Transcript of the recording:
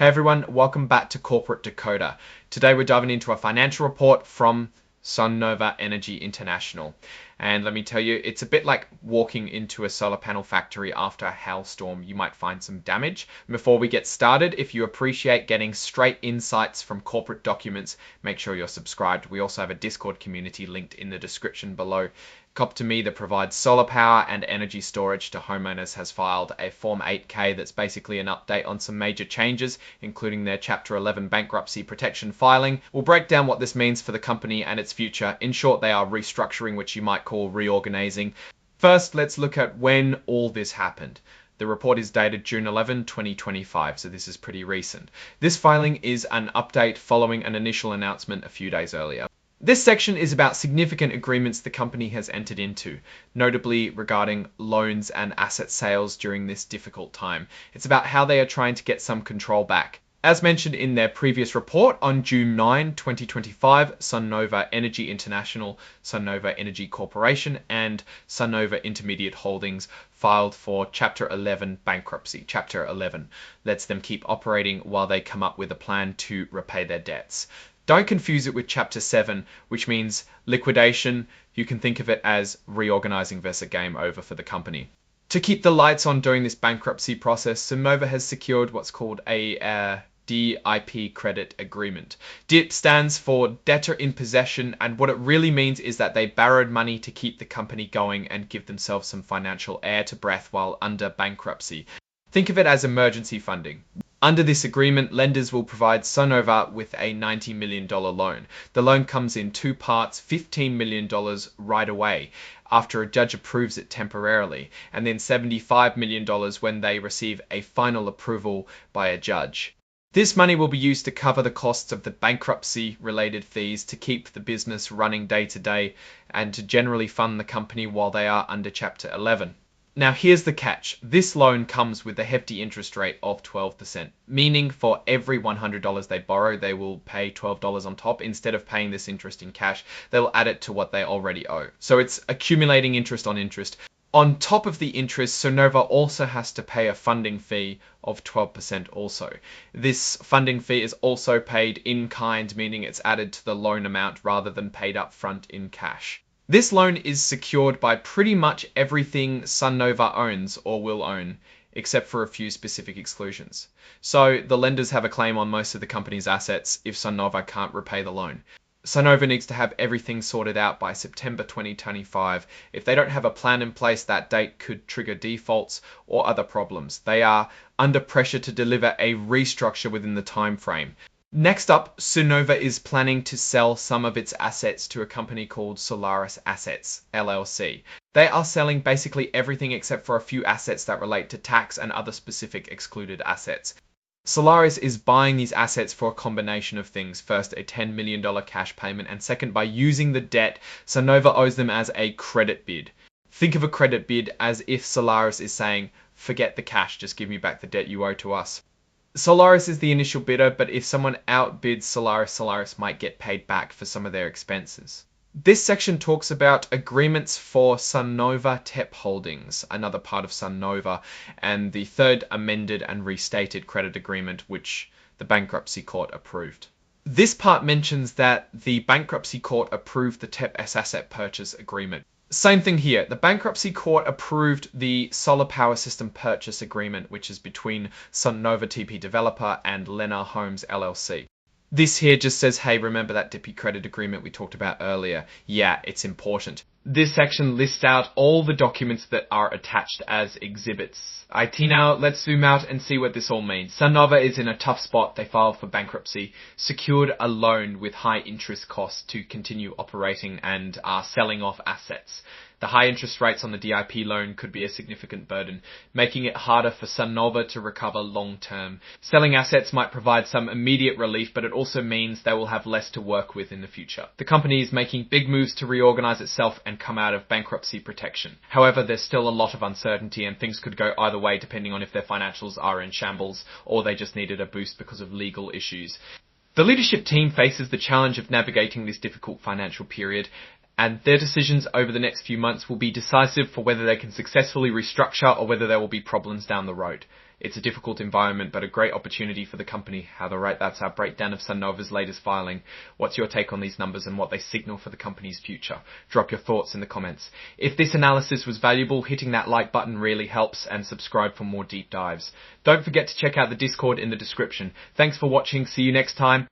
Hey everyone, welcome back to Corporate Decoder. Today we're diving into a financial report from Sunnova Energy International. And let me tell you, it's a bit like walking into a solar panel factory after a hailstorm. You might find some damage. Before we get started, if you appreciate getting straight insights from corporate documents, make sure you're subscribed. We also have a Discord community linked in the description below. Cop2Me that provides solar power and energy storage to homeowners has filed a Form 8K that's basically an update on some major changes, including their Chapter 11 bankruptcy protection filing. We'll break down what this means for the company and its future. In short, they are restructuring, which you might call reorganizing. First, let's look at when all this happened. The report is dated June 11, 2025, so this is pretty recent. This filing is an update following an initial announcement a few days earlier. This section is about significant agreements the company has entered into, notably regarding loans and asset sales during this difficult time. It's about how they are trying to get some control back. As mentioned in their previous report, on June 9, 2025, Sunnova Energy International, Sunnova Energy Corporation, and Sunnova Intermediate Holdings filed for Chapter 11 bankruptcy. Chapter 11 lets them keep operating while they come up with a plan to repay their debts. Don't confuse it with Chapter 7, which means liquidation. You can think of it as reorganizing versus game over for the company. To keep the lights on during this bankruptcy process, Sunnova has secured what's called a DIP credit agreement. DIP stands for debtor in possession, and what it really means is that they borrowed money to keep the company going and give themselves some financial air to breath while under bankruptcy. Think of it as emergency funding. Under this agreement, lenders will provide Sunnova with a $90 million loan. The loan comes in two parts, $15 million right away after a judge approves it temporarily, and then $75 million when they receive a final approval by a judge. This money will be used to cover the costs of the bankruptcy-related fees, to keep the business running day to day, and to generally fund the company while they are under Chapter 11. Now here's the catch. This loan comes with a hefty interest rate of 12%, meaning for every $100 they borrow, they will pay $12 on top. Instead of paying this interest in cash, they'll add it to what they already owe. So it's accumulating interest on interest. On top of the interest, Sunnova also has to pay a funding fee of 12% also. This funding fee is also paid in kind, meaning it's added to the loan amount rather than paid up front in cash. This loan is secured by pretty much everything Sunnova owns or will own, except for a few specific exclusions. So the lenders have a claim on most of the company's assets if Sunnova can't repay the loan. Sunnova needs to have everything sorted out by September 2025. If they don't have a plan in place, that date could trigger defaults or other problems. They are under pressure to deliver a restructure within the time frame. Next up, Sunnova is planning to sell some of its assets to a company called Solaris Assets, LLC. They are selling basically everything except for a few assets that relate to tax and other specific excluded assets. Solaris is buying these assets for a combination of things. First, a $10 million cash payment, and second, by using the debt Sunnova owes them as a credit bid. Think of a credit bid as if Solaris is saying, forget the cash, just give me back the debt you owe to us. Solaris is the initial bidder, but if someone outbids Solaris, Solaris might get paid back for some of their expenses. This section talks about agreements for Sunnova TEP Holdings, another part of Sunnova, and the third amended and restated credit agreement, which the bankruptcy court approved. This part mentions that the bankruptcy court approved the TEP asset purchase agreement. Same thing here. The bankruptcy court approved the solar power system purchase agreement, which is between Sunnova TP Developer and Lennar Homes LLC. This here just says, hey, remember that DIP credit agreement we talked about earlier? Yeah, it's important. This section lists out all the documents that are attached as exhibits. Now let's zoom out and see what this all means. Sunnova is in a tough spot. They filed for bankruptcy, secured a loan with high interest costs to continue operating, and are selling off assets. The high interest rates on the DIP loan could be a significant burden, making it harder for Sunnova to recover long term. Selling assets might provide some immediate relief, but it also means they will have less to work with in the future. The company is making big moves to reorganize itself and come out of bankruptcy protection. However, there's still a lot of uncertainty, and things could go either way depending on if their financials are in shambles or they just needed a boost because of legal issues. The leadership team faces the challenge of navigating this difficult financial period, and their decisions over the next few months will be decisive for whether they can successfully restructure or whether there will be problems down the road. It's a difficult environment, but a great opportunity for the company. How they're right, that's our breakdown of Sunnova's latest filing. What's your take on these numbers and what they signal for the company's future? Drop your thoughts in the comments. If this analysis was valuable, hitting that like button really helps, and subscribe for more deep dives. Don't forget to check out the Discord in the description. Thanks for watching. See you next time.